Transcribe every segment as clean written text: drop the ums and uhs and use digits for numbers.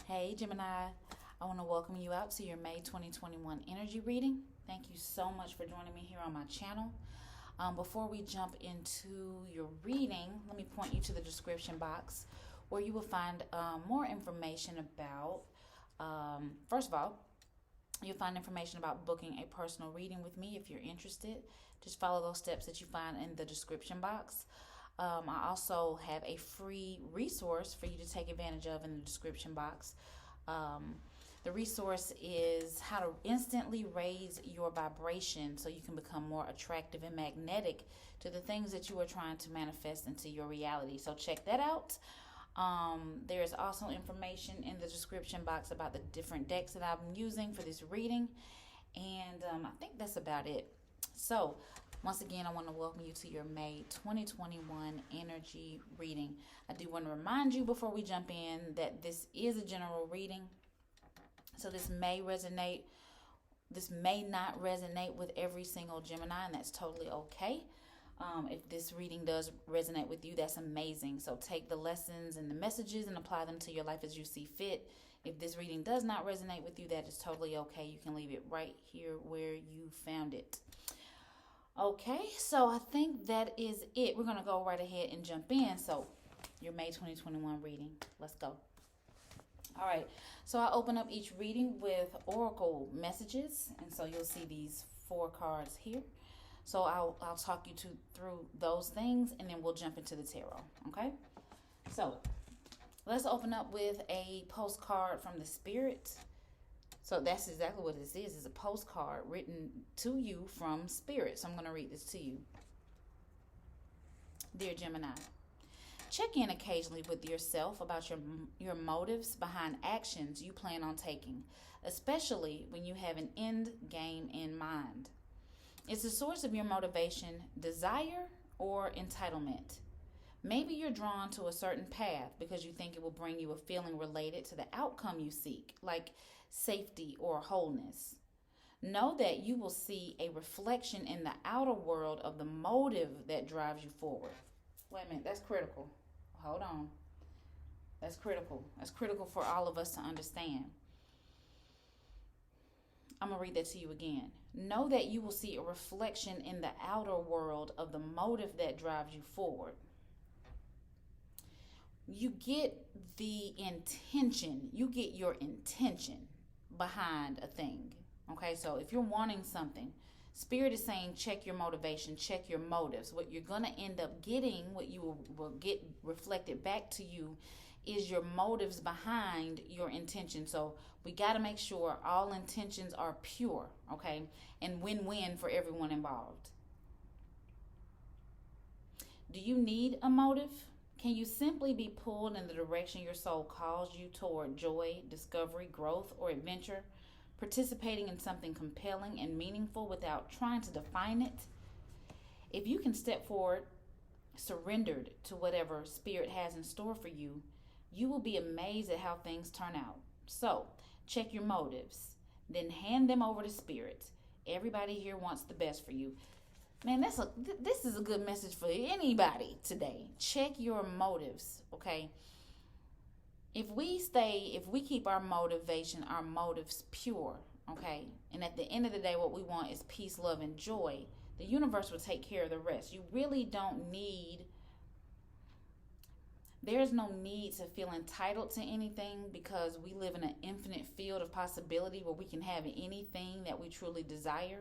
Hey Gemini, I want to welcome you out to your May 2021 energy reading. Thank you so much for joining me here on my channel. Before we jump into your reading, let me point you to the description box where you will find more information about, first of all, you'll find information about booking a personal reading with me if you're interested. Just follow those steps that you find in the description box. I also have a free resource for you to take advantage of in the description box. The resource is how to instantly raise your vibration so you can become more attractive and magnetic to the things that you are trying to manifest into your reality. So check that out. There's also information in the description box about the different decks that I'm using for this reading. And I think that's about it. So once again, I want to welcome you to your May 2021 energy reading. I do want to remind you before we jump in that this is a general reading. So this may not resonate with every single Gemini, and that's totally okay. If this reading does resonate with you, that's amazing. So take the lessons and the messages and apply them to your life as you see fit. If this reading does not resonate with you, that is totally okay. You can leave it right here where you found it. Okay, so I think that is it. We're going to go right ahead and jump in. So your May 2021 reading. Let's go. All right, so I open up each reading with oracle messages. And so you'll see these 4 cards here. So I'll talk you through those things, and then we'll jump into the tarot. Okay, so let's open up with a postcard from the Spirit. So that's exactly what this is. It's a postcard written to you from Spirit. So I'm going to read this to you. Dear Gemini, check in occasionally with yourself about your motives behind actions you plan on taking, especially when you have an end game in mind. Is the source of your motivation desire or entitlement? Maybe you're drawn to a certain path because you think it will bring you a feeling related to the outcome you seek, like safety or wholeness. Know that you will see a reflection in the outer world of the motive that drives you forward. Wait a minute, that's critical. Hold on. That's critical. That's critical for all of us to understand. I'm going to read that to you again. Know that you will see a reflection in the outer world of the motive that drives you forward. You get the intention, you get your intention behind a thing. Okay, so if you're wanting something, Spirit is saying check your motivation, check your motives. What you're going to end up getting, what you will get reflected back to you, is your motives behind your intention. So we got to make sure all intentions are pure, okay, and win-win for everyone involved. Do you need a motive? Can you simply be pulled in the direction your soul calls you toward joy, discovery, growth, or adventure, participating in something compelling and meaningful without trying to define it? If you can step forward, surrendered to whatever Spirit has in store for you, you will be amazed at how things turn out. So, check your motives, then hand them over to Spirit. Everybody here wants the best for you. Man, this is a good message for anybody today. Check your motives, okay? If we keep our motivation, our motives pure, okay? And at the end of the day, what we want is peace, love, and joy. The universe will take care of the rest. You really don't need, there's no need to feel entitled to anything, because we live in an infinite field of possibility where we can have anything that we truly desire.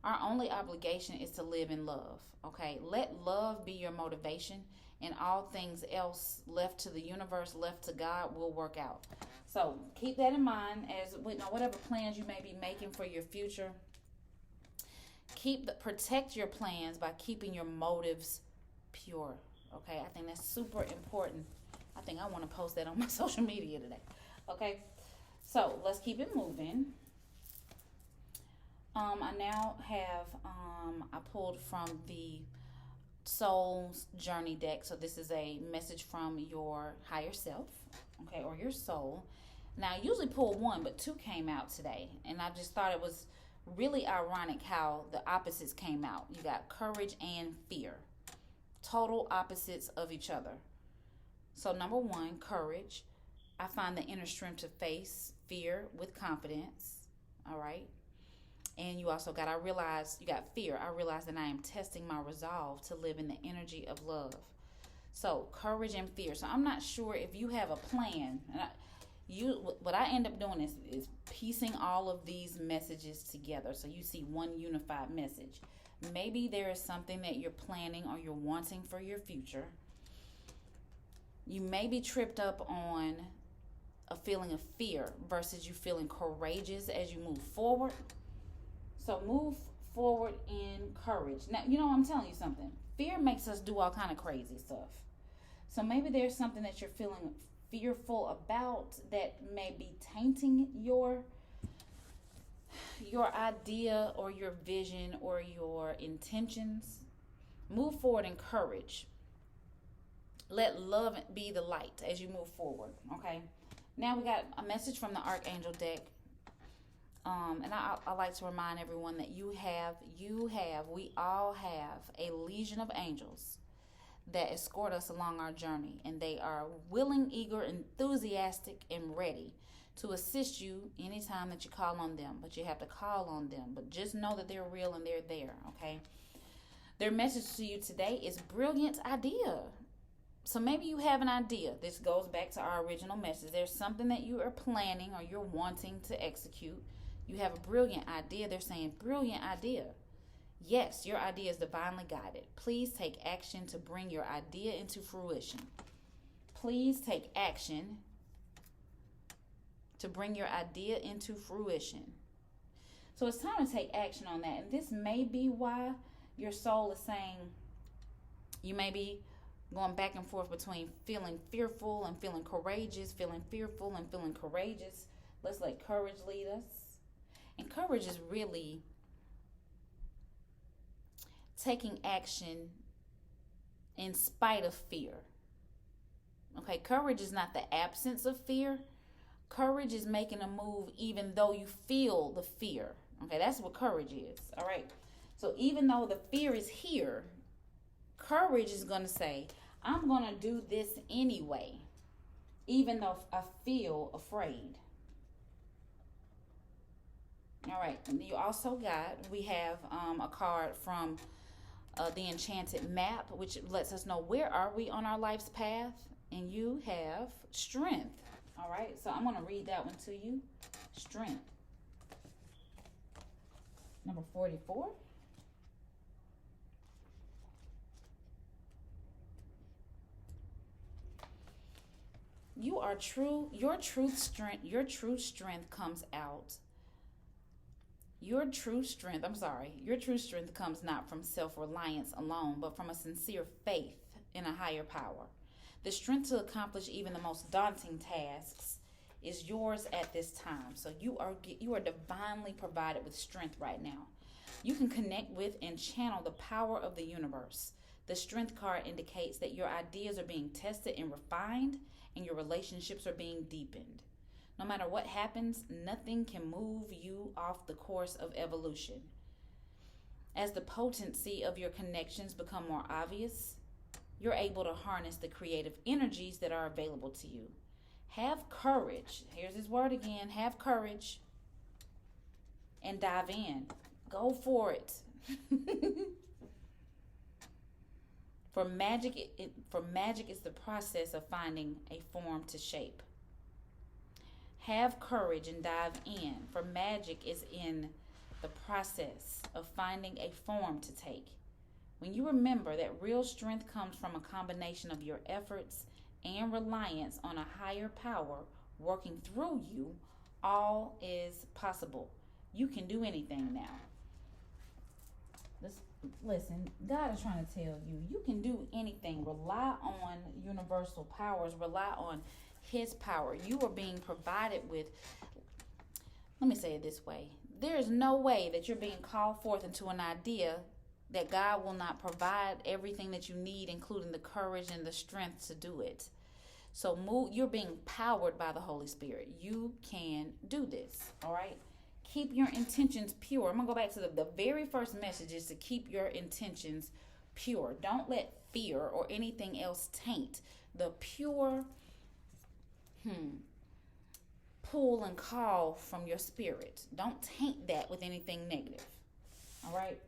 Our only obligation is to live in love, okay? Let love be your motivation, and all things else left to the universe, left to God, will work out. So keep that in mind as whatever plans you may be making for your future. Protect your plans by keeping your motives pure, okay? I think that's super important. I think I want to post that on my social media today, okay? So let's keep it moving. I now have, I pulled from the Soul's Journey deck. So this is a message from your higher self, okay, or your soul. Now, I usually pull 1, but 2 came out today. And I just thought it was really ironic how the opposites came out. You got courage and fear. Total opposites of each other. So number 1, courage. I find the inner strength to face fear with confidence. All right. And you also got, I realize you got fear. I realize that I am testing my resolve to live in the energy of love. So courage and fear. So I'm not sure if you have a plan. What I end up doing is piecing all of these messages together so you see one unified message. Maybe there is something that you're planning or you're wanting for your future. You may be tripped up on a feeling of fear versus you feeling courageous as you move forward. So move forward in courage. Now, I'm telling you something. Fear makes us do all kind of crazy stuff. So maybe there's something that you're feeling fearful about that may be tainting your idea or your vision or your intentions. Move forward in courage. Let love be the light as you move forward. Okay. Now we got a message from the Archangel deck. And I like to remind everyone that we all have a legion of angels that escort us along our journey. And they are willing, eager, enthusiastic, and ready to assist you anytime that you call on them. But you have to call on them. But just know that they're real and they're there, okay? Their message to you today is brilliant idea. So maybe you have an idea. This goes back to our original message. There's something that you are planning or you're wanting to execute. You have a brilliant idea. They're saying brilliant idea. Yes, your idea is divinely guided. Please take action to bring your idea into fruition. Please take action to bring your idea into fruition. So it's time to take action on that. And this may be why your soul is saying you may be going back and forth between feeling fearful and feeling courageous, feeling fearful and feeling courageous. Let's let courage lead us. And courage is really taking action in spite of fear. Okay, courage is not the absence of fear. Courage is making a move even though you feel the fear. Okay, that's what courage is. All right. So even though the fear is here, courage is going to say, I'm going to do this anyway, even though I feel afraid. All right. And you also we have a card from the Enchanted Map, which lets us know where are we on our life's path. And you have strength. All right. So I'm going to read that one to you. Strength. Number 44. Your true strength comes out. Your true strength comes not from self-reliance alone, but from a sincere faith in a higher power. The strength to accomplish even the most daunting tasks is yours at this time. So you are divinely provided with strength right now. You can connect with and channel the power of the universe. The strength card indicates that your ideas are being tested and refined, and your relationships are being deepened. No matter what happens, nothing can move you off the course of evolution. As the potency of your connections become more obvious, you're able to harness the creative energies that are available to you. Have courage. Here's his word again. Have courage and dive in. Go for it. For magic is the process of finding a form to shape. Have courage and dive in. For magic is in the process of finding a form to take. When you remember that real strength comes from a combination of your efforts and reliance on a higher power working through you, all is possible. You can do anything now. Listen, God is trying to tell you, you can do anything. Rely on universal powers. Rely on His power. You are being provided with, let me say it this way. There is no way that you're being called forth into an idea that God will not provide everything that you need, including the courage and the strength to do it. So you're being powered by the Holy Spirit. You can do this, all right? Keep your intentions pure. I'm going to go back to the very first message is to keep your intentions pure. Don't let fear or anything else taint the pure, pull and call from your spirit. Don't taint that with anything negative. All right?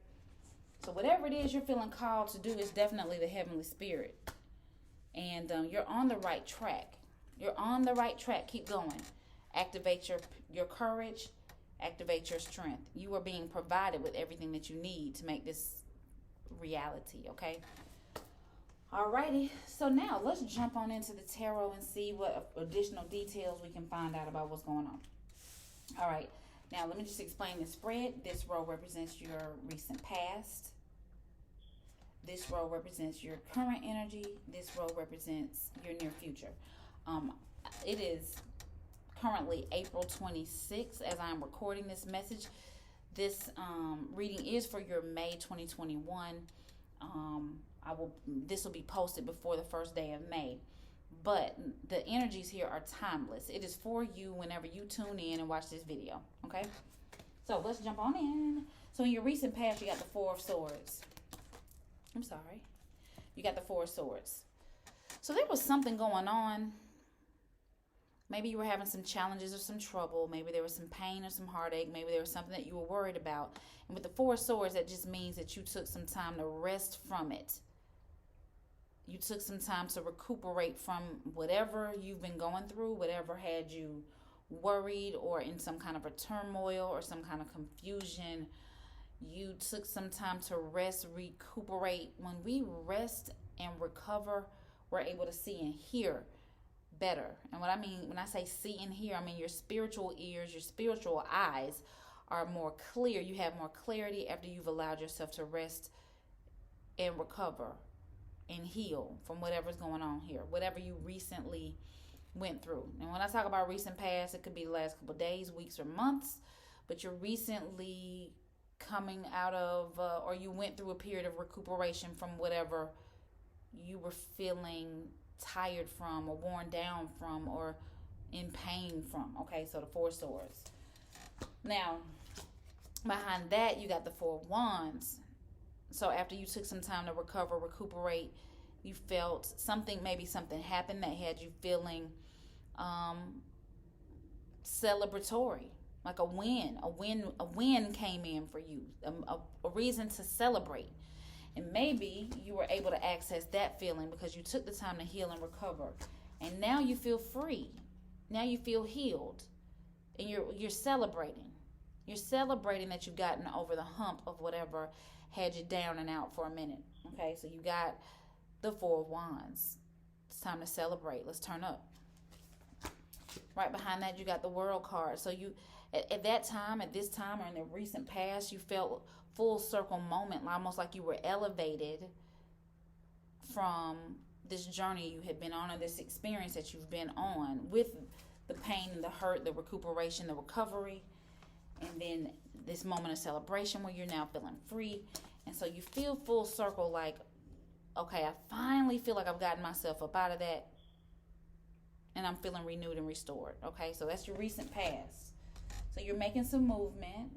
So whatever it is you're feeling called to do is definitely the heavenly spirit. And you're on the right track. You're on the right track. Keep going. Activate your courage. Activate your strength. You are being provided with everything that you need to make this reality, okay? Alrighty, so now let's jump on into the tarot and see what additional details we can find out about what's going on. Alright, now let me just explain the spread. This row represents your recent past. This row represents your current energy. This row represents your near future. It is currently April 26th as I'm recording this message. This reading is for your May 2021. This will be posted before the first day of May. But the energies here are timeless. It is for you whenever you tune in and watch this video. Okay? So let's jump on in. So in your recent past, you got the Four of Swords. I'm sorry. You got the Four of Swords. So there was something going on. Maybe you were having some challenges or some trouble. Maybe there was some pain or some heartache. Maybe there was something that you were worried about. And with the Four of Swords, that just means that you took some time to rest from it. You took some time to recuperate from whatever you've been going through, whatever had you worried or in some kind of a turmoil or some kind of confusion. You took some time to rest, recuperate. When we rest and recover, we're able to see and hear better. And what I mean when I say see and hear, I mean your spiritual ears, your spiritual eyes are more clear. You have more clarity after you've allowed yourself to rest and recover and heal from whatever's going on here, whatever you recently went through. And when I talk about recent past, it could be the last couple of days, weeks, or months, but you're recently coming out of or you went through a period of recuperation from whatever you were feeling tired from or worn down from or in pain from. Okay, so the Four of Swords. Now, behind that, you got the Four of Wands. So after you took some time to recover, recuperate, you felt something, maybe something happened that had you feeling celebratory, like a win came in for you, a reason to celebrate. And maybe you were able to access that feeling because you took the time to heal and recover. And now you feel free. Now you feel healed. And you're celebrating. You're celebrating that you've gotten over the hump of whatever had you down and out for a minute. Okay, so you got the Four of Wands. It's time to celebrate. Let's turn up. Right behind that, you got the World card. So you, at that time, at this time, or in the recent past, you felt full circle moment, almost like you were elevated from this journey you had been on, or this experience that you've been on with the pain and the hurt, the recuperation, the recovery, and then this moment of celebration where you're now feeling free. And so you feel full circle, like, okay, I finally feel like I've gotten myself up out of that and I'm feeling renewed and restored. Okay, so that's your recent past. So you're making some movement,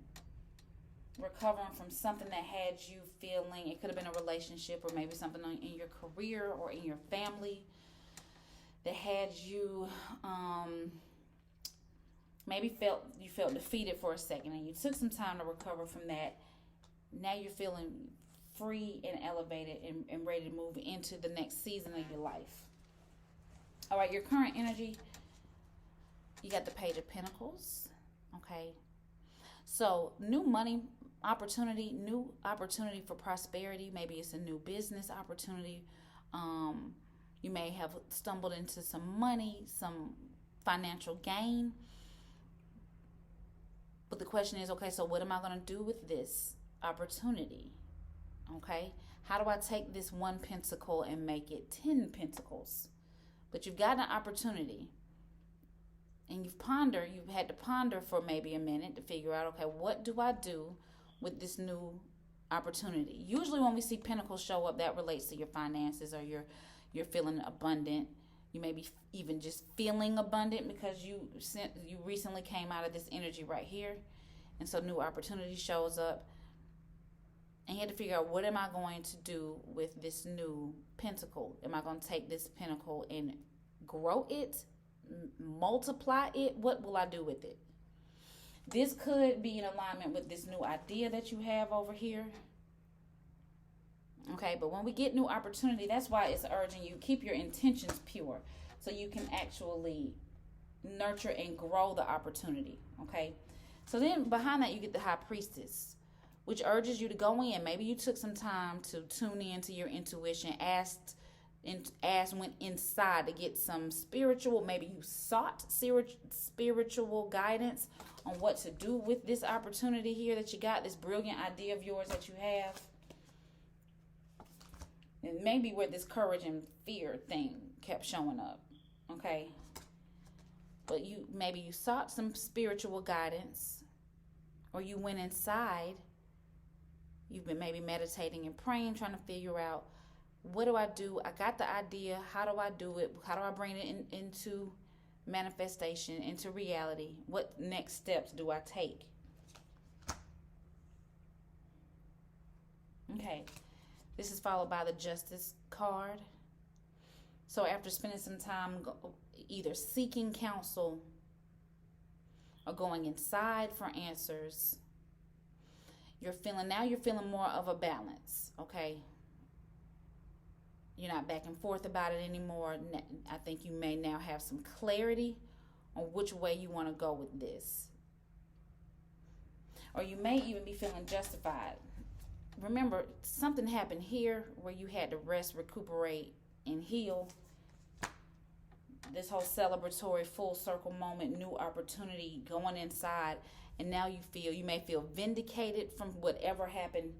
recovering from something that had you feeling, it could have been a relationship or maybe something in your career or in your family that had you maybe you felt defeated for a second, and you took some time to recover from that. Now you're feeling free and elevated and ready to move into the next season of your life. All right, your current energy, you got the Page of Pentacles. Okay, so new opportunity for prosperity. Maybe it's a new business opportunity. You may have stumbled into some money, some financial gain. But the question is, okay, so what am I going to do with this opportunity? Okay, how do I take this one pentacle and make it 10 pentacles? But you've got an opportunity. And you've had to ponder for maybe a minute to figure out, okay, what do I do with this new opportunity? Usually when we see pentacles show up, that relates to your finances, or you're feeling abundant. You may be even just feeling abundant because you recently came out of this energy right here. And so new opportunity shows up. And you had to figure out, what am I going to do with this new pentacle? Am I going to take this pentacle and grow it, multiply it, what will I do with it? This could be in alignment with this new idea that you have over here. Okay, but when we get new opportunity, that's why it's urging you keep your intentions pure so you can actually nurture and grow the opportunity. Okay, so then behind that you get the High Priestess, which urges you to go in. Maybe you took some time to tune in to your intuition, went inside to get some spiritual, maybe you sought spiritual guidance on what to do with this opportunity here that you got, this brilliant idea of yours that you have. And maybe where this courage and fear thing kept showing up. Okay, but maybe you sought some spiritual guidance, or you went inside. You've been maybe meditating and praying, trying to figure out, what do I do? I got the idea. How do I do it? How do I bring it into manifestation, into reality? What next steps do I take? Okay, this is followed by the Justice card. So after spending some time either seeking counsel or going inside for answers, you're feeling more of a balance, okay? You're not back and forth about it anymore. I think you may now have some clarity on which way you want to go with this. Or you may even be feeling justified. Remember, something happened here where you had to rest, recuperate, and heal. This whole celebratory full circle moment, new opportunity, going inside, and now you may feel vindicated from whatever happened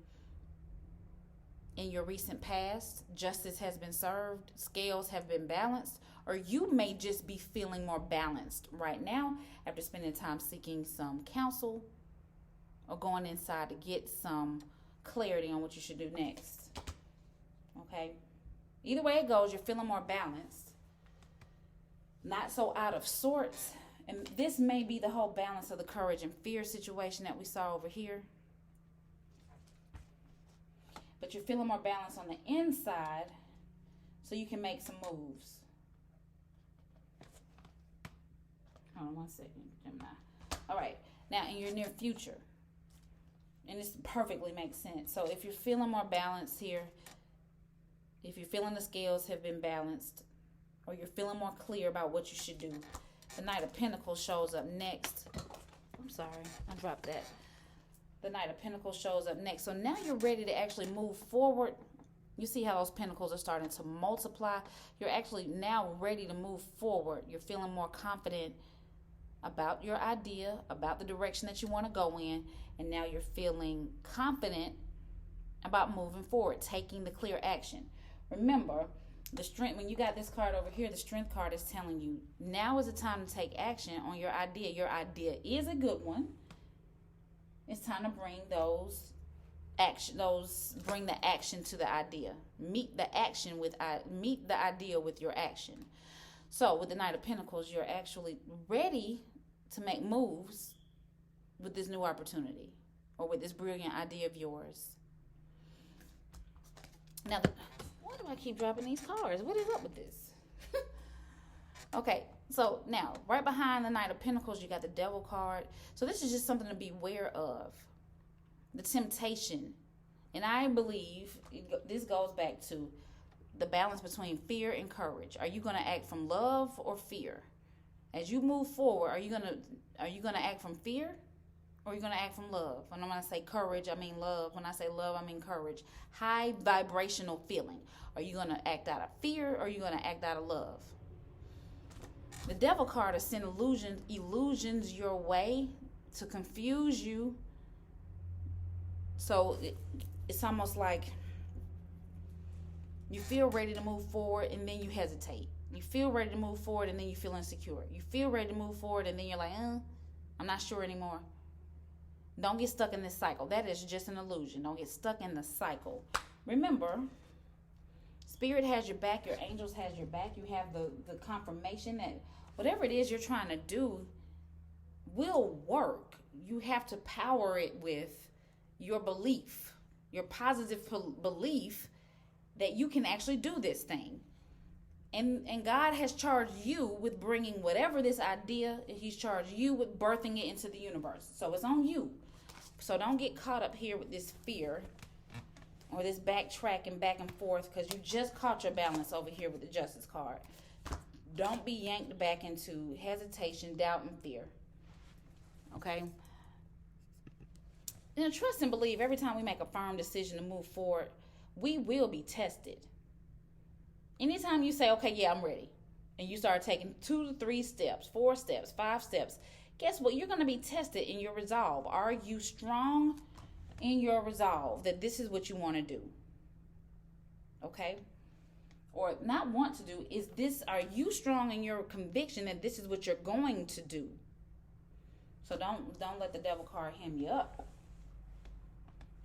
in your recent past. Justice has been served, scales have been balanced, or you may just be feeling more balanced right now after spending time seeking some counsel or going inside to get some clarity on what you should do next. Okay, either way it goes, you're feeling more balanced, not so out of sorts. And this may be the whole balance of the courage and fear situation that we saw over here. But you're feeling more balanced on the inside so you can make some moves. Hold on one second, Gemini. All right, now in your near future, and this perfectly makes sense. So if you're feeling more balanced here, if you're feeling the scales have been balanced, or you're feeling more clear about what you should do, the Knight of Pentacles shows up next. I'm sorry, I dropped that. The Knight of Pentacles shows up next. So now you're ready to actually move forward. You see how those pentacles are starting to multiply. You're actually now ready to move forward. You're feeling more confident about your idea, about the direction that you want to go in. And now you're feeling confident about moving forward, taking the clear action. Remember, the strength, when you got this card over here, the Strength card is telling you now is the time to take action on your idea. Your idea is a good one. It's time to bring bring the action to the idea. Meet the idea with your action. So with the Knight of Pentacles, you're actually ready to make moves with this new opportunity or with this brilliant idea of yours. Now, why do I keep dropping these cards? What is up with this? Okay, so now, right behind the Knight of Pentacles, you got the Devil card. So this is just something to be aware of. The temptation. And I believe this goes back to the balance between fear and courage. Are you going to act from love or fear? As you move forward, are you going to act from fear? Or are you going to act from love? When I say courage, I mean love. When I say love, I mean courage. High vibrational feeling. Are you going to act out of fear or are you going to act out of love? The Devil card is sending illusions your way to confuse you. So it's almost like you feel ready to move forward and then you hesitate. You feel ready to move forward and then you feel insecure. You feel ready to move forward and then you're like, I'm not sure anymore. Don't get stuck in this cycle. That is just an illusion. Don't get stuck in the cycle. Remember, Spirit has your back. Your angels has your back. You have the confirmation that whatever it is you're trying to do will work. You have to power it with your belief, your positive belief that you can actually do this thing. And God has charged you with bringing whatever this idea, he's charged you with birthing it into the universe. So it's on you. So don't get caught up here with this fear or this backtracking back and forth, because you just caught your balance over here with the Justice card. Don't be yanked back into hesitation, doubt, and fear. Okay? And trust and believe every time we make a firm decision to move forward, we will be tested. Anytime you say, okay, yeah, I'm ready, and you start taking 2 to 3 steps, 4 steps, 5 steps, guess what? You're going to be tested in your resolve. Are you strong in your resolve that this is what you want to do? Okay? Or not want to do, are you strong in your conviction that this is what you're going to do? So don't let the devil card hem you up.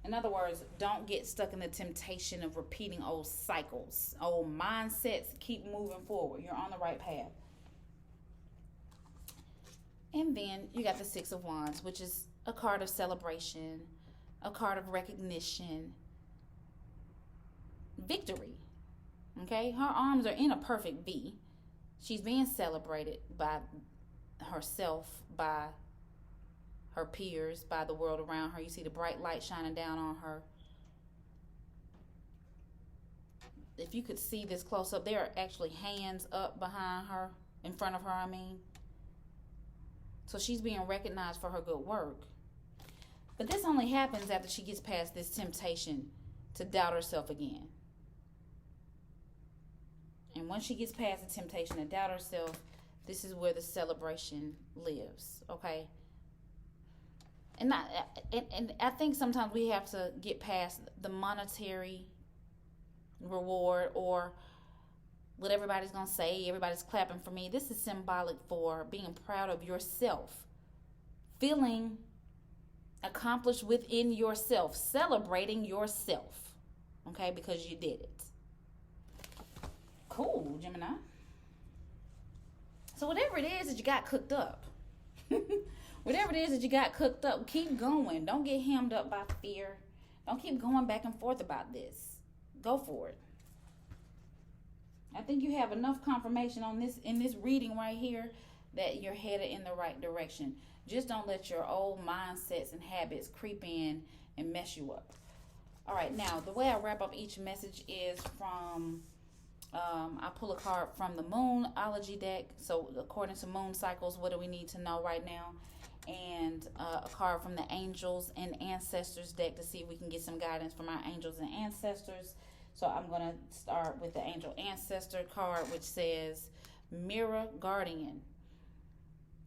In other words, don't get stuck in the temptation of repeating old cycles, old mindsets. Keep moving forward. You're on the right path. And then you got the 6 of Wands, which is a card of celebration, a card of recognition, victory. Okay? Her arms are in a perfect V. She's being celebrated by herself, by her peers, by the world around her. You see the bright light shining down on her. If you could see this close up, there are actually hands up behind her, in front of her, I mean. So she's being recognized for her good work. But this only happens after she gets past this temptation to doubt herself again. And once she gets past the temptation to doubt herself, this is where the celebration lives, okay? And I think sometimes we have to get past the monetary reward or what everybody's going to say, everybody's clapping for me. This is symbolic for being proud of yourself, feeling accomplished within yourself, celebrating yourself, okay, because you did it. Cool, Gemini. So whatever it is that you got cooked up, whatever it is that you got cooked up, keep going. Don't get hemmed up by fear. Don't keep going back and forth about this. Go for it. I think you have enough confirmation on this in this reading right here that you're headed in the right direction. Just don't let your old mindsets and habits creep in and mess you up. All right, now the way I wrap up each message is from I pull a card from the Moonology deck. So according to moon cycles, what do we need to know right now? And a card from the Angels and Ancestors deck to see if we can get some guidance from our angels and ancestors. So I'm going to start with the Angel Ancestor card, which says Mirror Guardian.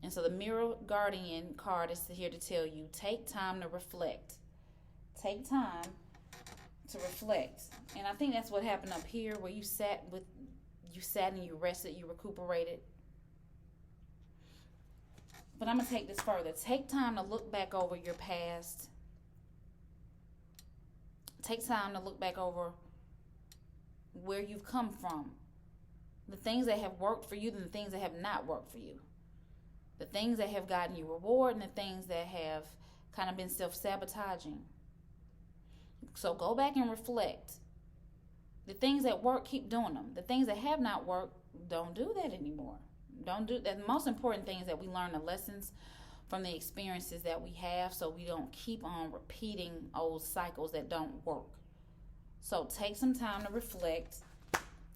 And so the Mirror Guardian card is here to tell you, take time to reflect. Take time to reflect. And I think that's what happened up here, where you sat and you rested, you recuperated. But I'm going to take this further. Take time to look back over your past. Take time to look back over where you've come from. The things that have worked for you and the things that have not worked for you. The things that have gotten you reward and the things that have kind of been self-sabotaging. So go back and reflect. The things that work, keep doing them. The things that have not worked, don't do that anymore. Don't do that. The most important thing is that we learn the lessons from the experiences that we have, so we don't keep on repeating old cycles that don't work. So take some time to reflect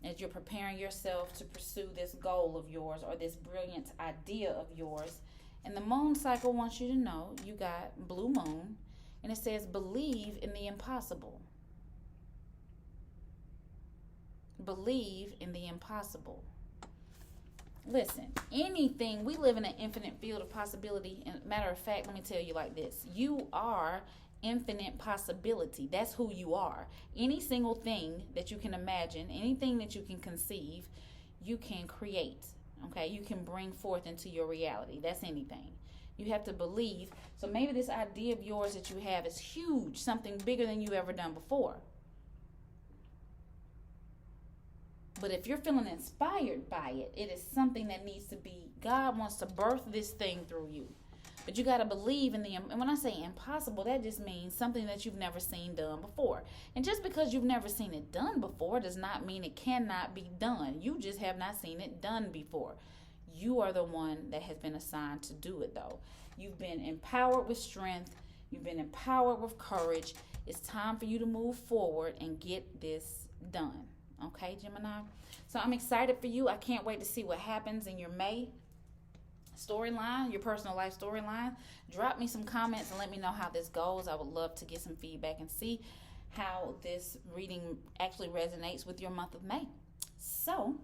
as you're preparing yourself to pursue this goal of yours or this brilliant idea of yours. And the moon cycle wants you to know you got blue moon, and it says believe in the impossible. Believe in the impossible. Listen, anything, we live in an infinite field of possibility. And matter of fact, let me tell you like this. You are infinite possibility. That's who you are. Any single thing that you can imagine, anything that you can conceive, you can create. Okay, you can bring forth into your reality. That's anything. You have to believe. So maybe this idea of yours that you have is huge, something bigger than you've ever done before. But if you're feeling inspired by it, it is something that needs to be, God wants to birth this thing through you. But you got to believe in the, and when I say impossible, that just means something that you've never seen done before. And just because you've never seen it done before does not mean it cannot be done. You just have not seen it done before. You are the one that has been assigned to do it, though. You've been empowered with strength. You've been empowered with courage. It's time for you to move forward and get this done. Okay, Gemini? So I'm excited for you. I can't wait to see what happens in your May storyline, your personal life storyline. Drop me some comments and let me know how this goes. I would love to get some feedback and see how this reading actually resonates with your month of May. So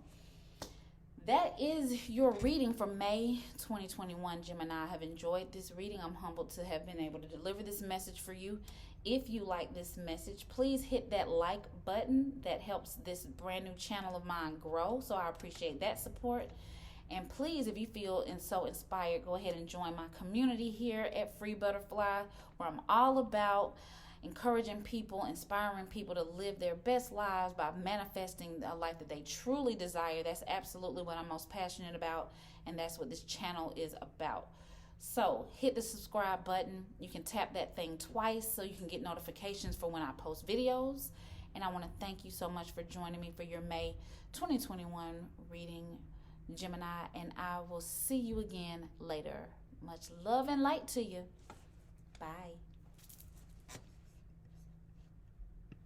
that is your reading for May 2021, Gemini. I have enjoyed this reading. I'm humbled to have been able to deliver this message for you. If you like this message, please hit that like button. That helps this brand new channel of mine grow. So I appreciate that support. And please, if you feel so inspired, go ahead and join my community here at Free Butterfly, where I'm all about encouraging people, inspiring people to live their best lives by manifesting a life that they truly desire. That's absolutely what I'm most passionate about, and that's what this channel is about. So hit the subscribe button. You can tap that thing twice so you can get notifications for when I post videos. And I want to thank you so much for joining me for your May 2021 reading, Gemini, and I will see you again later. Much love and light to you. Bye.